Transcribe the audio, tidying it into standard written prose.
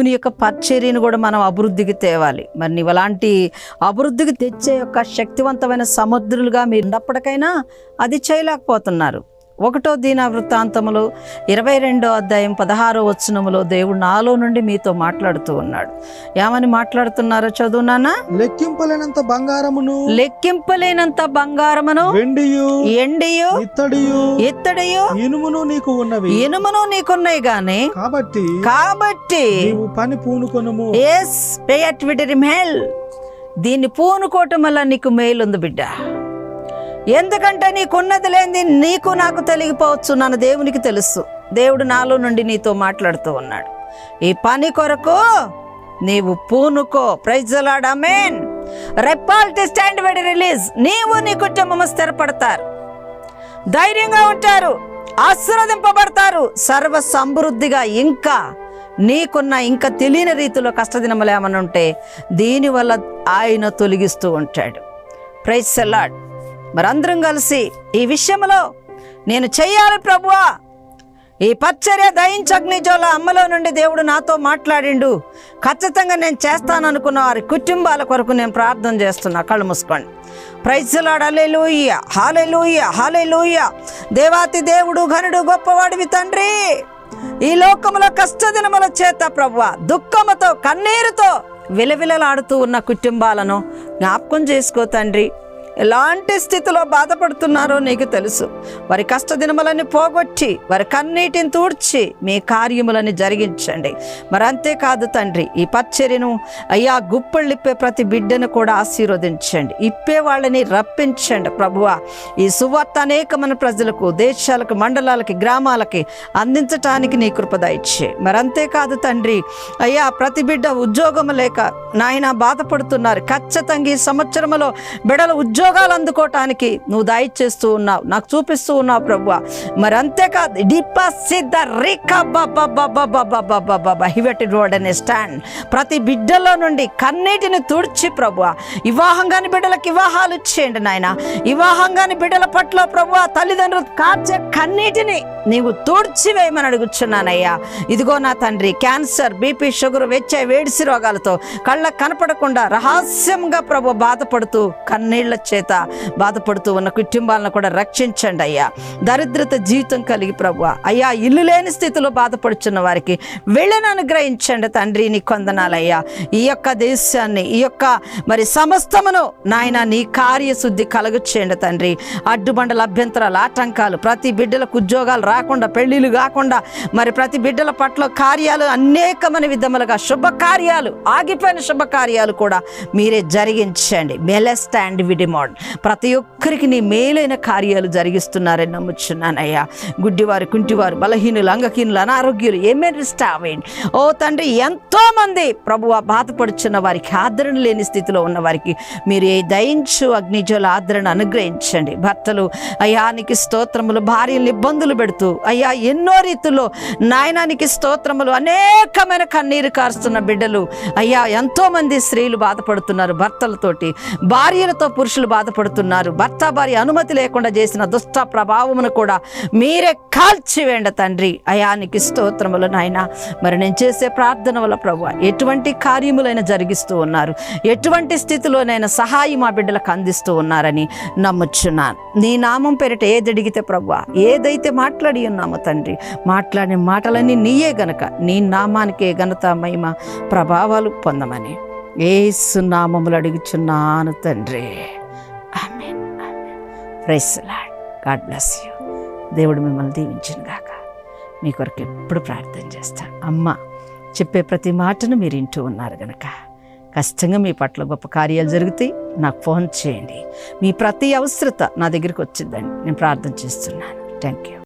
దేవుని యొక్క పరిచర్యను కూడా మనం అభివృద్ధికి తేవాలి. మరి నీవు అలాంటి అభివృద్ధికి తెచ్చే యొక్క శక్తివంతమైన సముద్రులుగా మీరు ఉన్నప్పటికైనా అది చేయలేకపోతున్నారు. 1వ దినవృత్తాంతములు 22వ అధ్యాయం 16వ వచనములో దేవుడు నాలో నుండి మీతో మాట్లాడుతూ ఉన్నాడు. ఏమని మాట్లాడుతున్నారో చదువునానా? లెక్కింపలేనంత బంగారమును ఎండియు ఇత్తడియు ఇనుమును నీకున్నాయి గాని కాబట్టి నీవు పని పూనుకొనుము. దీన్ని పూనుకోవటం వల్ల నీకు మేలుంది బిడ్డ. ఎందుకంటే నీకున్నది లేనిది నీకు నాకు తెలియకపోవచ్చు, నన్ను దేవునికి తెలుసు. దేవుడు నాలో నుండి నీతో మాట్లాడుతూ ఉన్నాడు. ఈ పని కొరకు నీవు పూనుకో. Praise the Lord, amen. రెపాల్ట్ స్టాండ్ వెరీ రిలీజ్. నీవు నీ కుటుంబము స్థిరపడతారు, ధైర్యంగా ఉంటారు, ఆశీర్వదింపబడతారు, సర్వ సమృద్ధిగా. ఇంకా నీకున్న ఇంకా తెలియని రీతిలో కష్టదినములు ఏమన్నా ఉంటే దీనివల్ల ఆయన తొలగిస్తూ ఉంటాడు. Praise the lord. మరందరం కలిసి ఈ విషయంలో నేను చెయ్యాలి ప్రభువా, ఈ పరిచర్య దయించు అగ్నిజ్వాల అమ్మలో నుండి దేవుడు నాతో మాట్లాడిండు, ఖచ్చితంగా నేను చేస్తాననుకున్న వారి కుటుంబాల కొరకు నేను ప్రార్థన చేస్తున్నా. కళ్ళు మూసుకోండి. Praise the Lord. Hallelujah, hallelujah, hallelujah. దేవాతి దేవుడు, ఘనుడు, గొప్పవాడివి తండ్రి. ఈ లోకములో కష్టదినముల చేత ప్రభువా దుఃఖముతో కన్నీరుతో విలవిలలాడుతూ ఉన్న కుటుంబాలను జ్ఞాపకం చేసుకో తండ్రి. ఎలాంటి స్థితిలో బాధపడుతున్నారో నీకు తెలుసు. వారి కష్టదినములని పోగొట్టి వారి కన్నీటిని తూడ్చి మీ కార్యములని జరిగించండి. మరి అంతేకాదు తండ్రి, ఈ పరిచర్యను అయ్యా గుప్పళ్ళిప్పే ప్రతి బిడ్డను కూడా ఆశీర్వదించండి. ఇప్పే వాళ్ళని రప్పించండి ప్రభువా. ఈ సువార్త అనేకమైన ప్రజలకు, దేశాలకు, మండలాలకి, గ్రామాలకి అందించటానికి నీ కృప దయచేయి. మరి అంతేకాదు తండ్రి, అయ్యా ప్రతి బిడ్డ ఉద్యోగం లేక నాయన బాధపడుతున్నారు. ఖచ్చితంగా ఈ సంవత్సరంలో బిడ్డల ఉద్యోగాలు అందుకోవటానికి నువ్వు దయచేస్తూ ఉన్నావు, నాకు చూపిస్తూ ఉన్నావు ప్రభువా. మరి అంతేకాదు రోడ్ అనే స్టాండ్ ప్రతి బిడ్డలో నుండి కన్నీటిని తుడిచి ప్రభువా, వివాహంగాని బిడ్డలకు వివాహాలు ఇచ్చేయండి నాయన. వివాహంగాని బిడ్డల పట్ల ప్రభువా తల్లిదండ్రులు కార్చే కన్నీటిని నీవు తుడిచివేయమని అడుగుచున్నానయ్యా. ఇదిగో నా తండ్రి, క్యాన్సర్, బీపీ, షుగర్, వేడిసి రోగాలతో కళ్ళకు కనపడకుండా రహస్యంగా ప్రభు బాధపడుతూ కన్నీళ్ల చేత బాధపడుతూ ఉన్న కుటుంబాలను కూడా రక్షించండి అయ్యా. దరిద్రత జీవితం కలిగి ప్రభు అయ్యా ఇల్లు లేని స్థితిలో బాధపడుచున్న వారికి వెళ్ళని అనుగ్రహించండి తండ్రి. నీ కొందనాలయ్యా. ఈ యొక్క దేశాన్ని, ఈ యొక్క మరి సమస్తమును నాయన నీ కార్యశుద్ధి కలుగచేయండి తండ్రి. అడ్డుబండల అభ్యంతరాలు, ఆటంకాలు, ప్రతి బిడ్డలకు ఉద్యోగాలు రాకుండా, పెళ్లిళ్ళు కాకుండా, మరి ప్రతి బిడ్డల పట్ల కార్యాలు అనేకమైన విధములుగా శుభకార్యాలు, ఆగిపోయిన శుభకార్యాలు కూడా మీరే జరిగించండి. మెలెస్టాండ్ విడిమోడ్ ప్రతి ఒక్కరికి నీ మేలైన కార్యాలు జరిగిస్తున్నారని నమ్ముచున్నానయ్యా. గుడ్డివారు, కుంటివారు, బలహీనులు, అంగహీనులు, అనారోగ్యులు ఏమేమి అవేయండి. ఓ తండ్రి, ఎంతో మంది ప్రభువా బాధపడుచున్న వారికి, ఆదరణ లేని స్థితిలో ఉన్న వారికి మీరు ఏ దయించు అగ్నిజ్వాల ఆదరణ అనుగ్రహించండి. భర్తలు అయ్యానికి స్తోత్రములు, భార్యలు ఇబ్బందులు పెడుతూ అయ్యా ఎన్నో రీతుల్లో నాయనానికి స్తోత్రములు, అనేకమైన కన్నీరు కారుస్తున్న బిడ్డలు అయ్యా ఎంతో మంది స్త్రీలు బాధపడుతున్నారు. భర్తలతోటి, భార్యలతో పురుషులు బాధపడుతున్నారు. భర్త భార్య అనుమతి లేకుండా చేసిన దుష్ట ప్రభావమును కూడా మీరే కాల్చివేయండి తండ్రి. అయానికి స్తోత్రములు నాయన. మరి నేను చేసే ప్రార్థన వల్ల ప్రభువా ఎటువంటి కార్యములైనా జరిగిస్తూ ఉన్నారు, ఎటువంటి స్థితిలోనైనా సహాయం మా బిడ్డలకు అందిస్తూ ఉన్నారని నమ్ముచున్నాను. నీ నామం పేరిట ఏది అడిగితే ప్రభువా, ఏదైతే మాట్లాడి ఉన్నామో తండ్రి, మాట్లాడిన మాటలన్నీ నీయే గనక నీ నామానికే ఘనత, మహిమ, ప్రభావాలు పొందమని యేసు నామములు అడుగుచున్నాను తండ్రి. Amen, amen. Praise the Lord. God bless you. దేవుడు మిమ్మల్ని దీవించును గాక. మీ కొరకు ఎప్పుడు ప్రార్థన చేస్తాను. అమ్మ చెప్పే ప్రతి మాటను మీరు వింటూ ఉన్నారు గనక ఖచ్చితంగా మీ పట్ల గొప్ప కార్యాలు జరుగుతాయి. నాకు ఫోన్ చేయండి. మీ ప్రతి అవసరత నా దగ్గరికి వచ్చిందండి. నేను ప్రార్థన చేస్తున్నాను. Thank you.